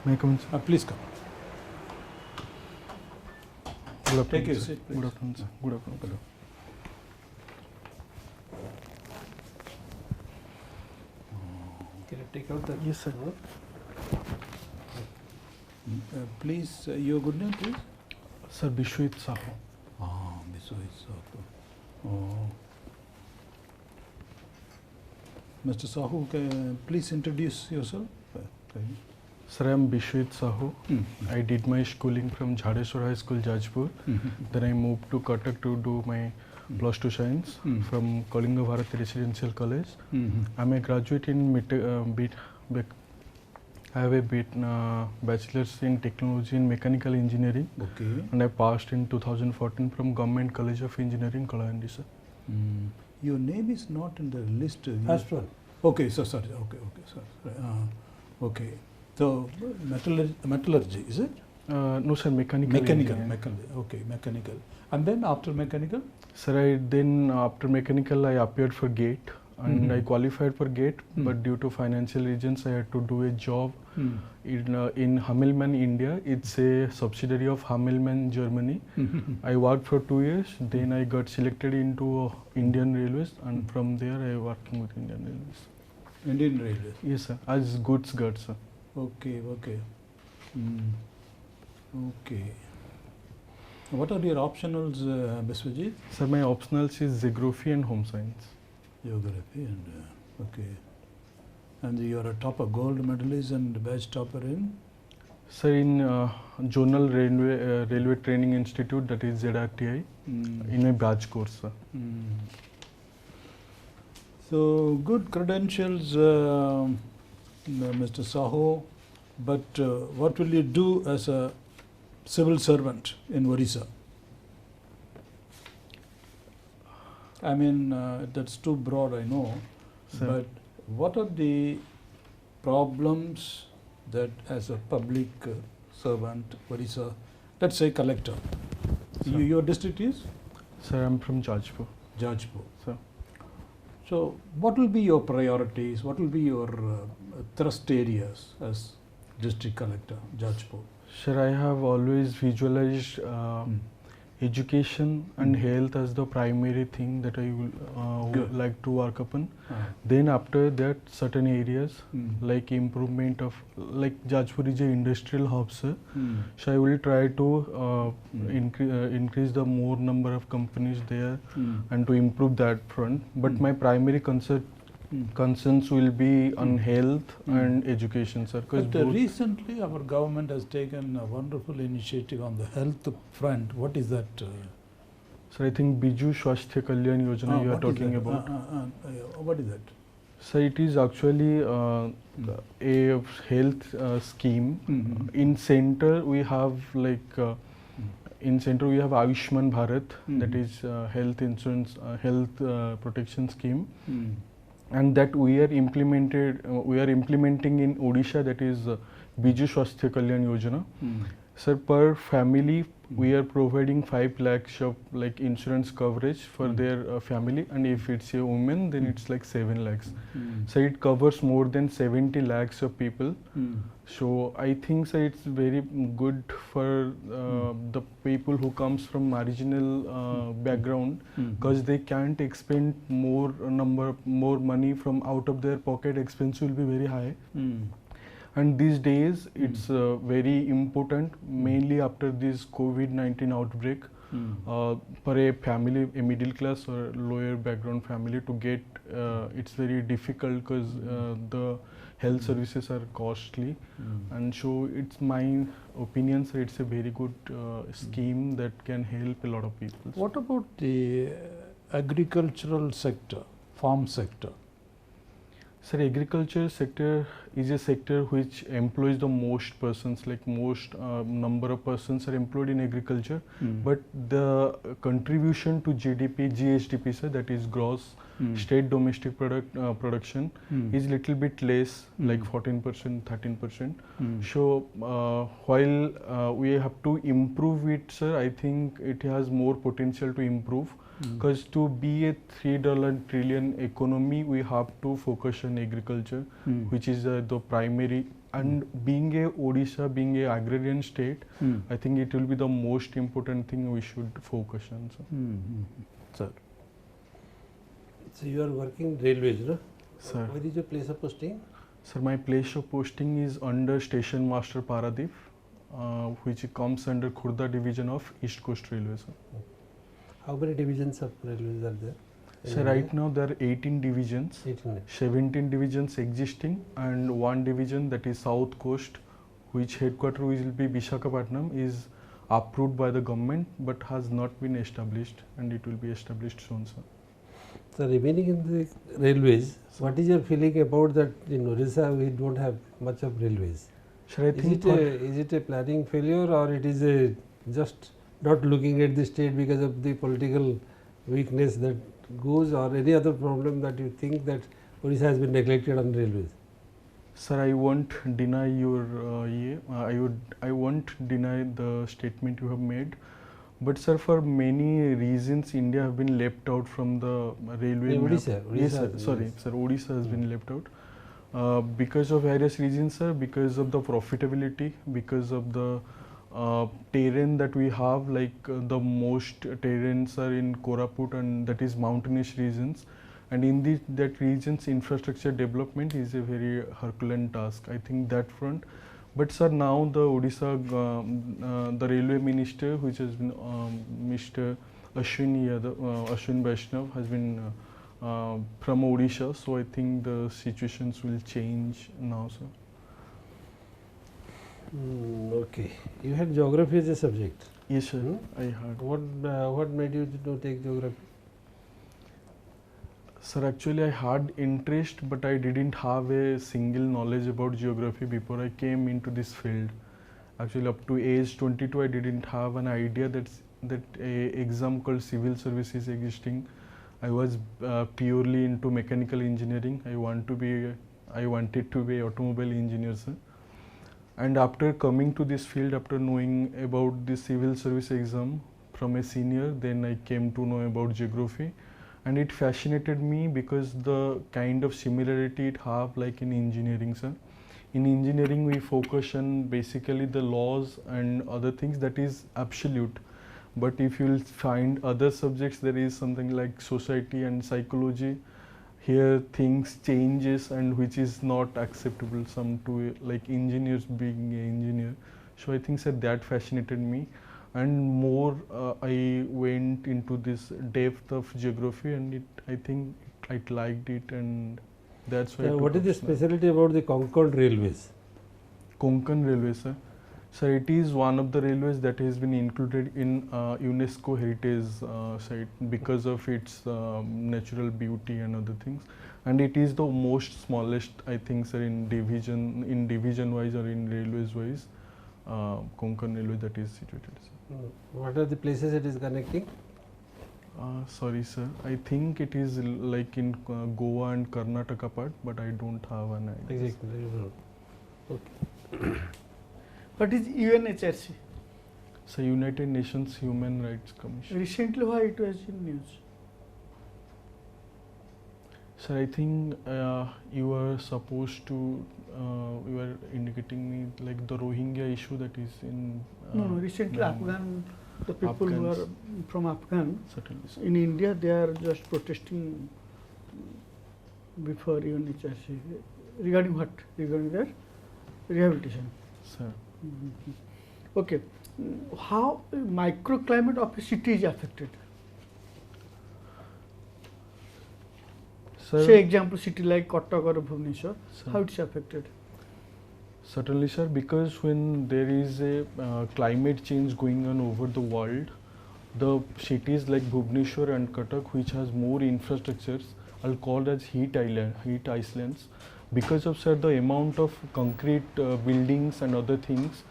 May I come in, sir? Please come. Good afternoon, Take your sir. seat, please. Good afternoon, sir. Good afternoon. Hello. Can I take out the? Yes, sir. Please, your good name, please. Sir, Bishwit Sahu. Biswajit Sahu. Oh. Mr. Sahu, please introduce yourself. Sir, I am Bishwit Sahu. I did my schooling from Jhadeshwar High School, Jajpur. Then I moved to Cuttack to do my plus 2 science from Kalinga Bharati Residential College. I'm a graduate in I have a bachelor's in technology in mechanical engineering. Okay. And I passed in 2014 from Government College of Engineering, Kalahandi, sir. Your name is not in the list. As well. Okay, so sorry. Okay, sorry. Okay. So metallurgy, is it? No, sir, mechanical. engineering. Okay, mechanical. And then after mechanical? Sir, after mechanical, I appeared for GATE and I qualified for GATE, but due to financial reasons, I had to do a job in Hammelmann, India. It's a subsidiary of Hammelmann, Germany. I worked for 2 years, then I got selected into Indian Railways, and from there I working with Indian Railways. Indian Railways. Yes, sir, as goods guard, sir. Okay. Okay. What are your optionals, Biswajit? Sir, my optionals is geography and home science. Geography and okay. And you are a topper, gold medalist and batch topper in? Sir, in Zonal Railway Training Institute, that is ZRTI, in my batch course, sir. So good credentials, Mr. Sahu, but what will you do as a civil servant in Orissa? I mean, that's too broad, I know, Sir. but what are the problems that as a public servant, Orissa, let's say collector, Sir. your district is? Sir, I'm from Jajpur. Jajpur. Sir. So what will be your priorities, what will be your thrust areas as district collector, Jajpur? Sir, I have always visualized education and health as the primary thing that I would like to work upon. Then after that, certain areas like improvement of, like Jajpur is a industrial hub, sir. So I will try to increase the more number of companies there and to improve that front. But my primary concerns will be on health and education, sir. But recently our government has taken a wonderful initiative on the health front. What is that? Sir, I think Biju Swasthya Kalyan Yojana you are what is talking that? about. What is that? So it is actually a health scheme. In center we have Ayushman Bharat, that is health insurance, health protection scheme, and that we are implementing in Odisha, that is Biju Swasthya Kalyan Yojana. Sir, per family we are providing 5 lakhs of like insurance coverage for their family, and if it's a woman then it's like 7 lakhs. So it covers more than 70 lakhs of people. So I think so it's very good for the people who comes from marginal background, because they can't expend more money from out of their pocket. Expense will be very high. And these days, it's very important, mainly after this COVID-19 outbreak, for a family, a middle class or lower background family to get, it's very difficult because the health services are costly. And so it's my opinion, so it's a very good scheme that can help a lot of people. What about the agricultural sector, farm sector? Sir, agriculture sector is a sector which employs the most persons, like most number of persons are employed in agriculture, but the contribution to GDP, GSDP, sir, that is gross state domestic production, is little bit less, like 14%, 13%. So while we have to improve it, sir, I think it has more potential to improve. Because to be a $3 trillion economy, we have to focus on agriculture, which is the primary And being a Odisha, being a agrarian state, I think it will be the most important thing we should focus on. Sir. So you are working railways, no? Sir. Where is your place of posting? Sir, my place of posting is under Station Master Paradip, which comes under Khurda division of East Coast Railway. Sir. How many divisions of railways are there? So right now there are 18 divisions, 18. 17 divisions existing, and one division, that is South Coast, which headquarter will be Visakhapatnam, is approved by the government but has not been established, and it will be established soon, sir. So remaining in the railways, what is your feeling about that in Orissa we don't have much of railways? Sir, I think Is it a planning failure, or it is a just not looking at the state because of the political weakness that goes, or any other problem that you think that Orissa has been neglected on railways? Sir, I won't deny your I won't deny the statement you have made, but sir, for many reasons India have been left out from the railway Yeah, map. Odisha, Yes, sir. yes. Sorry, sir. Odisha has been left out because of various reasons, sir. Because of the profitability, because of the terrain that we have, like the most terrains are in Koraput, and that is mountainous regions. And in that region's infrastructure development is a very Herculean task, I think, that front. But sir, now the Odisha, the railway minister, which has been Mr. Ashwin Vaishnav, has been from Odisha, so I think the situations will change now, sir. Okay. You had geography as a subject. Yes, sir. Hmm? I heard. What made you to take geography? Sir, actually I had interest, but I didn't have a single knowledge about geography before I came into this field. Actually, up to age 22, I didn't have an idea that a exam called civil service is existing. I was purely into mechanical engineering. I wanted to be automobile engineer, sir. And after coming to this field, after knowing about the civil service exam from a senior, then I came to know about geography. And it fascinated me because the kind of similarity it have like in engineering, sir. In engineering, we focus on basically the laws and other things that is absolute. But if you'll find other subjects, there is something like society and psychology. Here things changes, and which is not acceptable some to like engineers being an engineer. So I think, sir, that fascinated me. And more I went into this depth of geography, and I think I liked it, and that's why. What is the specialty about the Konkan railways? Konkan Railway, sir. So it is one of the railways that has been included in UNESCO heritage site because of its natural beauty and other things. And it is the most smallest, I think, sir, in division wise or in railways wise, Konkan Railway that is situated, sir. What are the places it is connecting? Sorry, sir. I think it is like in Goa and Karnataka part, but I don't have an idea. Exactly. Okay. What is UNHRC? So United Nations Human Rights Commission. Recently, why it was in news? Sir, I think you were supposed to, you were indicating me like the Rohingya issue that is in. No, recently Afghan, the people who Afghans. are from Afghan, Certainly, sir. in India they are just protesting before UNHRC. Regarding what? Regarding their rehabilitation. Sir. Okay. How microclimate of a city is affected? Sir, Say example city like Cuttack or Bhubaneswar, sir. how it's affected? Certainly, sir, because when there is a climate change going on over the world, the cities like Bhubaneswar and Cuttack, which has more infrastructures, are called as heat islands. Because of, sir, the amount of concrete buildings and other things,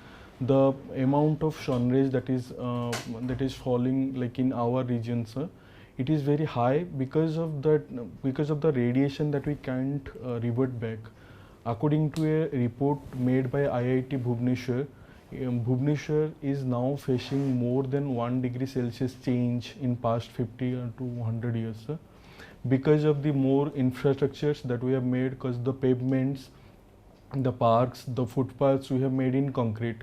the amount of sun rays that is falling like in our region, sir, it is very high because of the radiation that we can't revert back. According to a report made by IIT Bhubaneswar, Bhubaneswar is now facing more than 1 degree Celsius change in past 50 to 100 years, sir, because of the more infrastructures that we have made, because the pavements the parks, the footpaths we have made in concrete.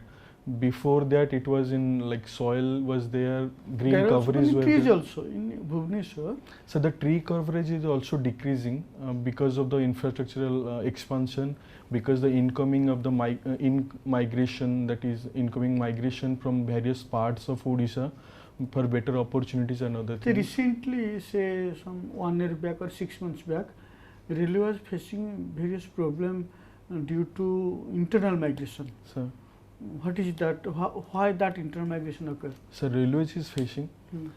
Before that, it was in like soil was there, green There are so coverage many were trees there. also in Bhubaneswar. So the tree coverage is also decreasing because of the infrastructural expansion, because the incoming of the migration, that is incoming migration from various parts of Odisha for better opportunities and other Say things. recently, say some 1 year back or 6 months back, railway was facing various problems due to internal migration. So, What is that? Why that internal migration occurs? so railways is facing. Hmm.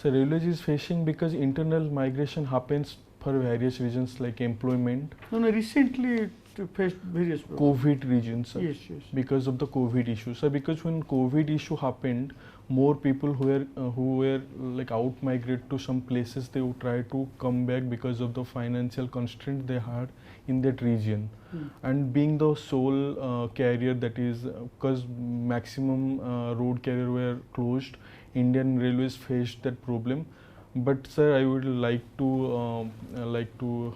So railways is facing because internal migration happens for various reasons like employment, No, recently it faced various problems. COVID regions. Sir. Yes, yes. Because of the COVID issue. So because when COVID issue happened, more people who were like out migrate to some places, they would try to come back because of the financial constraint they had in that region. Hmm. And being the sole carrier, that is because maximum road carrier were closed, Indian Railways faced that problem. But sir, I would like to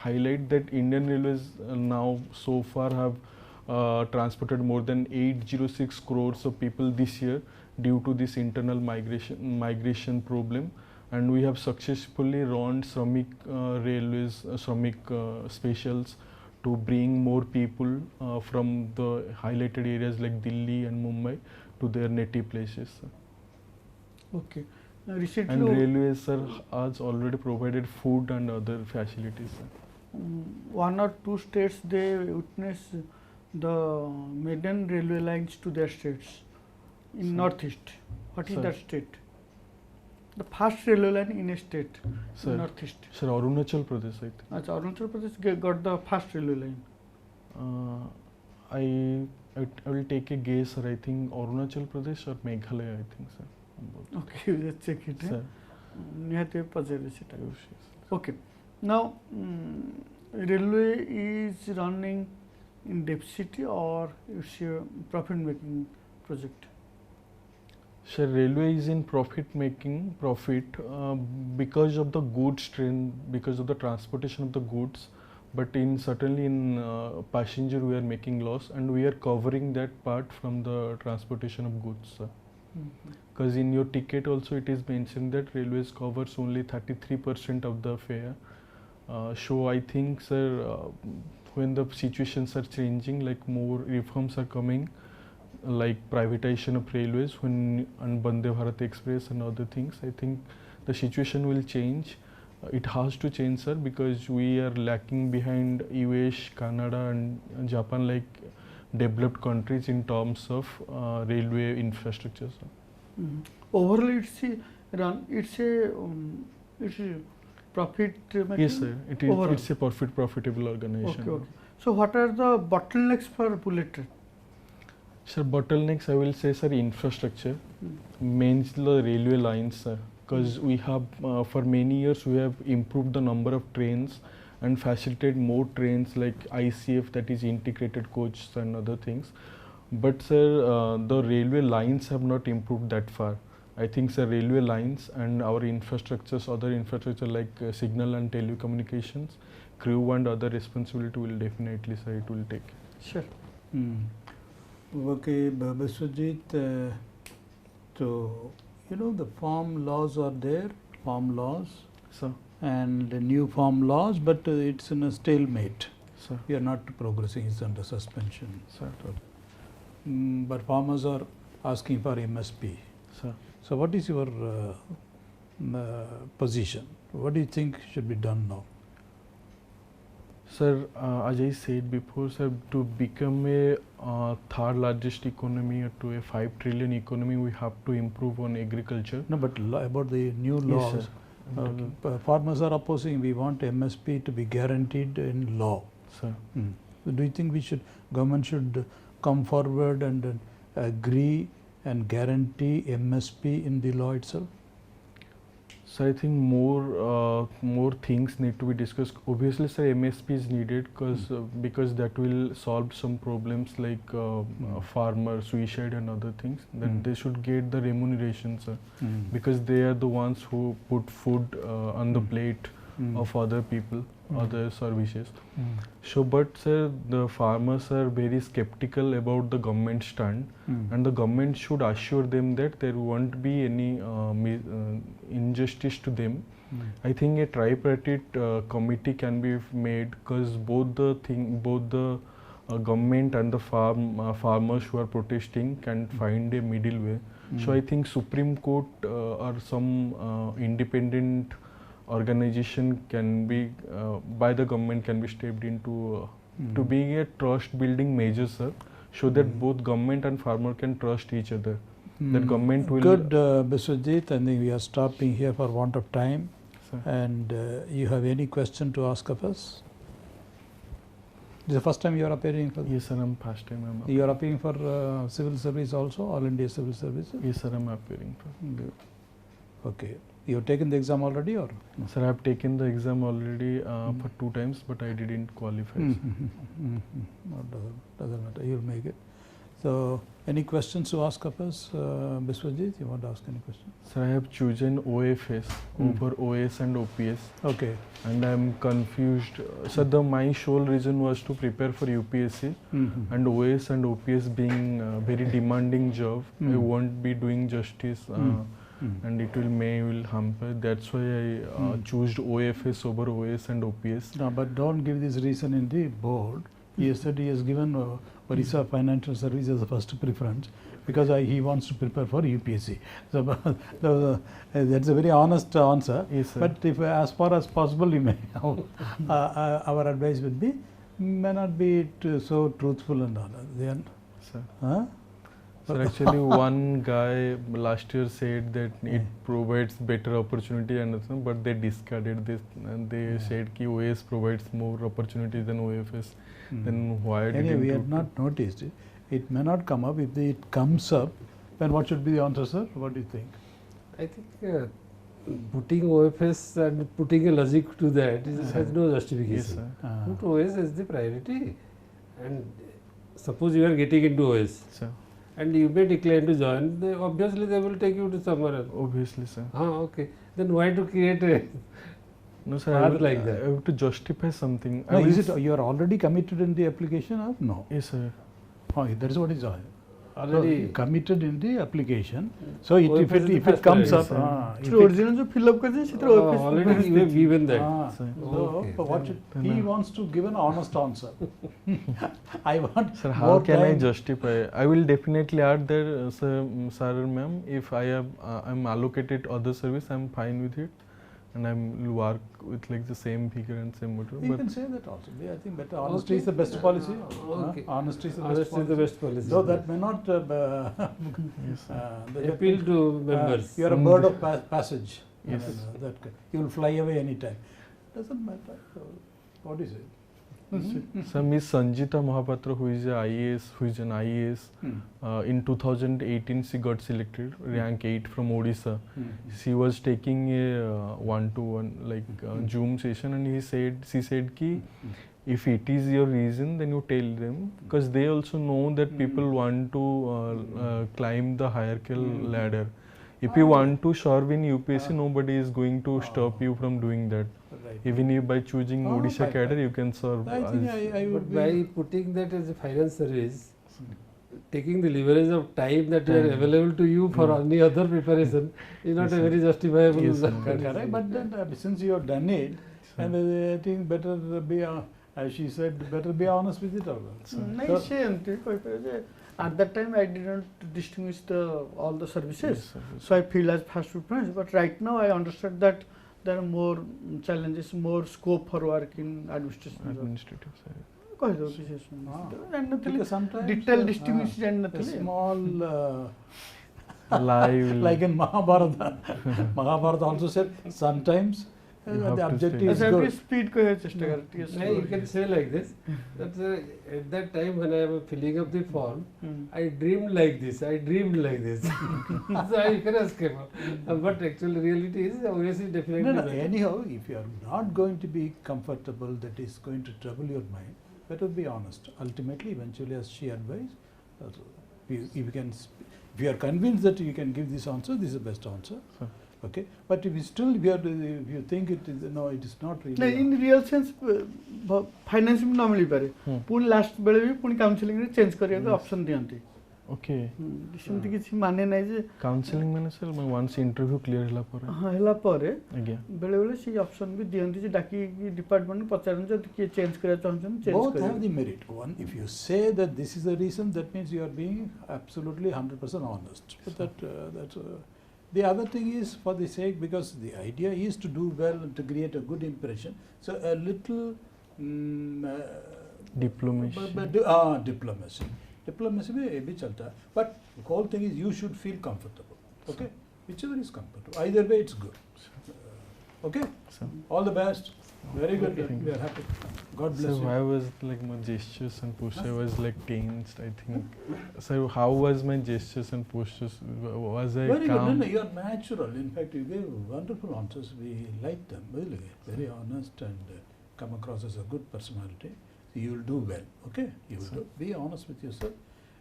highlight that Indian Railways now so far have transported more than 806 crores of people this year due to this internal migration problem, and we have successfully run Shramik railways, Shramik specials to bring more people from the highlighted areas like Delhi and Mumbai to their native places. Okay. Recently, And railways, sir, has already provided food and other facilities. Sir. 1 or 2 states they witness the maiden railway lines to their states in Sir. northeast. What is Sir. that state? The first railway line in a state Sir, in northeast. sir, Arunachal Pradesh, I think. As Arunachal Pradesh got the first railway line. I will take a guess, sir. I think Arunachal Pradesh or Meghalaya, I think, sir. Okay, let's check it. Sir, Nihate pazare seta. yes, yes. Okay. Now, railway is running in deficit or it's a profit making project? Sir, railway is in profit because of the goods train, because of the transportation of the goods, but certainly in passenger we are making loss, and we are covering that part from the transportation of goods, sir. Because in your ticket also it is mentioned that railways covers only 33% of the fare. So I think, sir, when the situations are changing, like more reforms are coming, like privatization of railways, and Vande Bharat Express and other things, I think the situation will change. It has to change, sir, because we are lacking behind US, Canada and Japan, like developed countries in terms of railway infrastructure, sir. Overall, it's a profit making. Yes, sir. It is. Overall. It's a profitable organization. Okay, okay. So, what are the bottlenecks for bullet train? Sir, bottlenecks, I will say, sir, infrastructure, mainly the railway lines, sir. Because we have, for many years, we have improved the number of trains and facilitated more trains like ICF, that is integrated coach and other things. But, sir, the railway lines have not improved that far. I think, sir, railway lines and our infrastructures, other infrastructure like signal and telecommunications, crew and other responsibility will definitely, sir, it will take. Sure. Okay, Biswajit, so you know the farm laws are there, farm laws Sir, and the new farm laws, but it's in a stalemate. sir, We are not progressing, it's under suspension. sir, But farmers are asking for MSP. sir. So what is your position? What do you think should be done now? Sir, as I said before, sir, to become a third largest economy or to a 5 trillion economy, we have to improve on agriculture. No, but about the new Yes, laws, sir. farmers are opposing. We want MSP to be guaranteed in law. Sir, So do you think government should come forward and agree and guarantee MSP in the law itself? so I think more things need to be discussed. Obviously, sir, MSP is needed because that will solve some problems like farmer suicide and other things. That they should get the remuneration, sir, because they are the ones who put food on the plate of other people, other services. Mm. So, but sir, the farmers are very skeptical about the government stand, Mm. and the government should assure them that there won't be any injustice to them. Mm. I think a tripartite committee can be made, because both the government and the farmers who are protesting can find a middle way. So I think Supreme Court or some independent organization can be by the government can be stepped into to being a trust building measure, sir, so that both government and farmer can trust each other. That government will. Good, Biswajit. I think we are stopping here for want of time. Sir. And you have any question to ask of us? This is the first time you are appearing for. Yes, sir. I'm first time. You are appearing for civil service also, All India Civil Services. Yes, sir. I'm appearing for. Good. Okay. You have taken the exam already, or? Sir, I have taken the exam already for 2 times, but I didn't qualify. No, doesn't matter. You'll make it. So, any questions to ask of us, Biswajit? You want to ask any question? Sir, I have chosen OFS over OS and OPS. Okay. And I am confused. So my sole reason was to prepare for UPSC, and OS and OPS being very demanding job, I won't be doing justice, and it will hamper. That's why I chose OFS over OS and OPS. No, but don't give this reason in the board. He said he has given Orissa Financial Service as a first preference because he wants to prepare for UPSC. So that's a very honest answer. Yes, sir. But if as far as possible, you may our advice would be may not be so truthful and all. Then, Sir. huh? Sir, actually one guy last year said that it provides better opportunity and everything, but they discarded this and they said ki OS provides more opportunity than OFS. Then why did Anyway, we you had not noticed it. It may not come up. If it comes up, then what should be the answer, sir? What do you think? I think putting OFS and putting a logic to that has no justification. Yes, sir. Put OS as the priority, and suppose you are getting into OS Sir. and you may decline to join, obviously they will take you to somewhere else. Obviously, sir. Okay. Then why to create a No, sir. path like that? I have to justify something. No, is it you are already committed in the application or no? Yes, sir. Oh, that is what is Already committed in the application. So if OFS is the it first comes priority, up, if जो it- original जो fill up करते हैं सिर्फ OFS already you have given that. so Okay, what then- should, he wants to give an honest answer. I want Sir, how more can I time. justify? I will definitely add there, sir, ma'am, if I am I'm allocated other service, I'm fine with it, and I will work with like the same figure and same motor. You But can say that also. I think better honesty Okay. is the best policy. Okay. Honesty is the best Honesty is the policy. best policy. Though that may not yes, sir. Appeal to members. you are a bird of passage. Yes. You will fly away anytime. Doesn't matter. So, what is it? So Miss Sanjita Mahapatra, who is an IAS, in 2018 she got selected, rank 8 from Odisha. She was taking a one-to-one Zoom session, and she said ki if it is your reason, then you tell them, because they also know that people want to climb the hierarchical ladder. If you want to serve in UPSC, nobody is going to stop you from doing that. Right. Even if by choosing Odisha fine, cadre, fine. you can serve. I think I But would by be. putting that as a finance service, taking the leverage of time that are available to you for any other preparation is not Yes, a sir. very justifiable. Yes, sir. Correct. But then since you have done it, and I think better be, as she said, better be honest with it also. नहीं से अंते कोई पर at that time I did not distinguish all the services, Yes, sir. so I feel as first preference. But right now I understood that there are more challenges, more scope for work in administration. Administrative side. कह दो विशेष में Because sometimes detail distinguish a जानने small Live. like in Mahabharata. Mahabharata also said sometimes You have the to objective stay. is ऐसा good. Speed को है चेष्टा करती है You can say like this, that at that time when I was filling up the form, I dreamed like this, I dreamed like this. So I can escape. But actually reality is obviously definitely No, no, better. anyhow, if you are not going to be comfortable, that is going to trouble your mind, better be honest. Ultimately, eventually, as she advised, if you are convinced that you can give this answer, this is the best answer. Sir. Okay, but if you still if you think it is no, it is not really. ନାଇଁ in real sense finance ବି ନ ମିଳିପାରେ ପୁଣି last ବେଳେ ବି ପୁଣି କାଉନସିଲିଂରେ change କରିବାକୁ option ଦିଅନ୍ତି Okay. ସେମିତି କିଛି ମାନେ ନାହିଁ ଯେ Counseling ମାନେ sir once interview clear ହେଲା ପରେ ହଁ ହେଲା ପରେ ଆଜ୍ଞା ବେଳେ ବେଳେ ସେଇ ଅପସନ୍ ବି ଦିଅନ୍ତି ଯେ ଡାକିକି ଡିପାର୍ଟମେଣ୍ଟ ପଚାରନ୍ତି ଯଦି କିଏ ଚେଞ୍ଜ କରିବାକୁ ଚାହୁଁଛନ୍ତି ଚେଞ୍ଜ Both have କରିବେ the merit. One, if you say that this is the reason, that means you are being absolutely 100% honest. But that's the other thing is for the sake, because the idea is to do well and to create a good impression. So a little diplomacy diplomacy. Diplomacy भी चलता है. But the whole thing is you should feel comfortable. Okay, whichever is comfortable. Either way, it's good. Okay. sir. All the best. Very good. Thank We are happy. God bless So you. why was like my gestures and posture was like tensed, I think. So how was my gestures and postures? Was I Very good. No, calm? no, you are natural. In fact, you gave wonderful answers. We like them. Really, very honest and come across as a good personality. So you will do well. Okay, you will do. Be honest with yourself.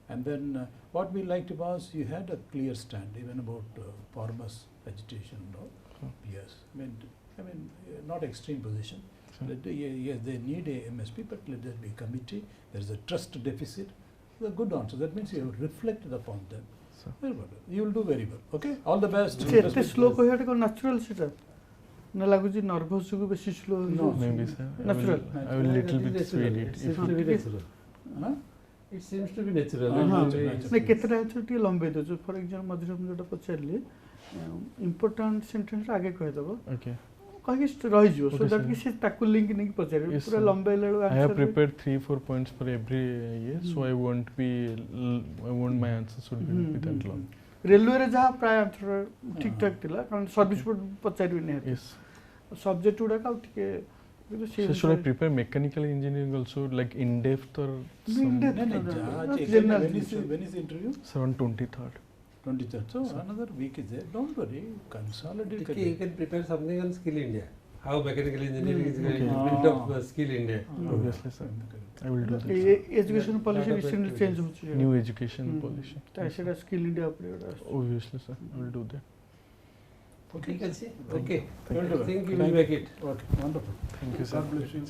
And then what we liked was you had a clear stand even about farmers' agitation and all. Yes, I mean, not extreme position. Yes, they need a MSP, but let there be a committee. There is a trust deficit. The good answer. That means you have reflected upon them. Sir. Very well. You will do very well. Okay. All the best. ସେ ଏତେ slow କହିବାଟା କ'ଣ natural ସେଟା ନା ଲାଗୁଛି nervous ଯୋଗୁଁ ବେଶୀ slow No, Maybe sir. Natural. I will little bit swayed it. It seems If to be natural. Huh? It seems to be natural. ହଁ, and natural, very- natural. ନାଇଁ କେତେଟା ଏଥର ଟିକେ ଲମ୍ବେଇ ଦେଉଛୁ ଫର୍ ଏକ୍ଜାମ୍ପଲ୍ ମଝିରେ ମୁଁ ଯେଉଁଟା ପଚାରିଲି ଇମ୍ପୋର୍ଟାଣ୍ଟ ସେଣ୍ଟେନ୍ସ ଆଗେ କହିଦେବ okay. କହିକି ରହିଯିବ ସୋ Okay, ଦ୍ୟାଟ୍ sir. କି ସେ ତାକୁ ଲିଙ୍କ ନେଇକି ପଚାରିବେ Yes, ପୁରା sir. ଲମ୍ବେଇଲା ବେଳକୁ I have answer prepared 3-4 points for every year, so I won't be. I won't my answers would be that long. ରେଲୱେରେ ଯାହା ପ୍ରାୟ ଆନ୍ସର ଠିକ୍ ଠାକ୍ ଥିଲା କାରଣ ସର୍ଭିସ୍ ବୋର୍ଡ଼ ପଚାରିବେ ନିହାତି Yes. ସବଜେକ୍ଟ ଗୁଡ଼ାକ ଆଉ ଟିକେ କିନ୍ତୁ ସେ So should I prepare mechanical engineering also, like in depth or some? In-depth. No, no, That's Judge, general. when is the interview? Sir, on 23rd. 23rd. So another week is there. Don't worry. Consolidate. Okay, you can prepare something on Skill India. How mechanical engineering is Okay. built up Skill India. Obviously, sir. I will do that. Education policy Lot of recently change ହେଉଛି New education policy. ସେଇଟା skill India ଉପରେ ଗୋଟେ ଆସୁଛି Obviously, sir. I will do that. Okay, okay. Thank you. I think you will make it. Okay, wonderful. Thank you, sir. God bless you.